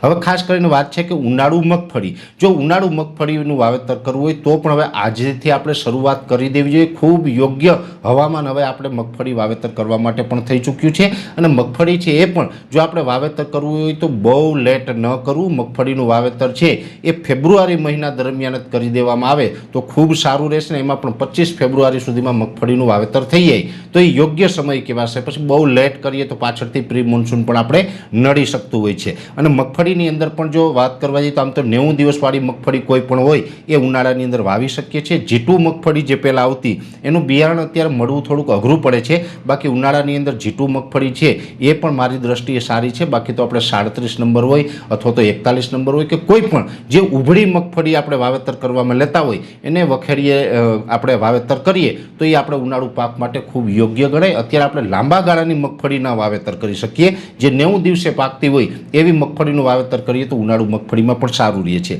હવે ખાસ કરીને વાત છે કે ઉનાળુ મગફળી, જો ઉનાળુ મગફળીનું વાવેતર કરવું હોય તો પણ હવે આજથી આપણે શરૂઆત કરી દેવી જોઈએ. ખૂબ યોગ્ય હવામાન હવે આપણે મગફળી વાવેતર કરવા માટે પણ થઈ ચૂક્યું છે. અને મગફળી છે એ પણ જો આપણે વાવેતર કરવું હોય તો બહુ લેટ ન કરવું. મગફળીનું વાવેતર છે એ ફેબ્રુઆરી મહિના દરમિયાન જ કરી દેવામાં આવે તો ખૂબ સારું રહેશે ને એમાં પણ 25 ફેબ્રુઆરી સુધીમાં મગફળીનું વાવેતર થઈ જાય તો એ યોગ્ય સમય કહેવાશે. પછી બહુ લેટ કરીએ તો પાછળથી પ્રી મોન્સૂન પણ આપણે નડી શકતું હોય છે. અને મગફળીની અંદર પણ જો વાત કરવા જઈએ તો આમ તો 90 દિવસવાળી મગફળી કોઈ પણ હોય એ ઉનાળાની અંદર વાવી શકીએ છીએ. જીટુ મગફળી જે પહેલાં આવતી એનું બિયારણ અત્યારે મળવું થોડુંક અઘરું પડે છે. બાકી ઉનાળાની અંદર જીટુ મગફળી છે એ પણ મારી દ્રષ્ટિએ સારી છે. બાકી તો આપણે 37 નંબર હોય અથવા તો 41 નંબર હોય કે કોઈ પણ જે ઉભળી મગફળી આપણે વાવેતર કરવામાં લેતા હોય એને વખેડીએ આપણે વાવેતર કરીએ તો એ આપણે ઉનાળુ પાક માટે ખૂબ યોગ્ય ગણાય. અત્યારે આપણે લાંબા ગાળાની મગફળીના વાવેતર કરી શકીએ જે 90 દિવસે પાકતી હોય એવી મગફળીનું વાવેતર કરીએ તો ઉનાળુ મગફળીમાં પણ સારું રહે છે.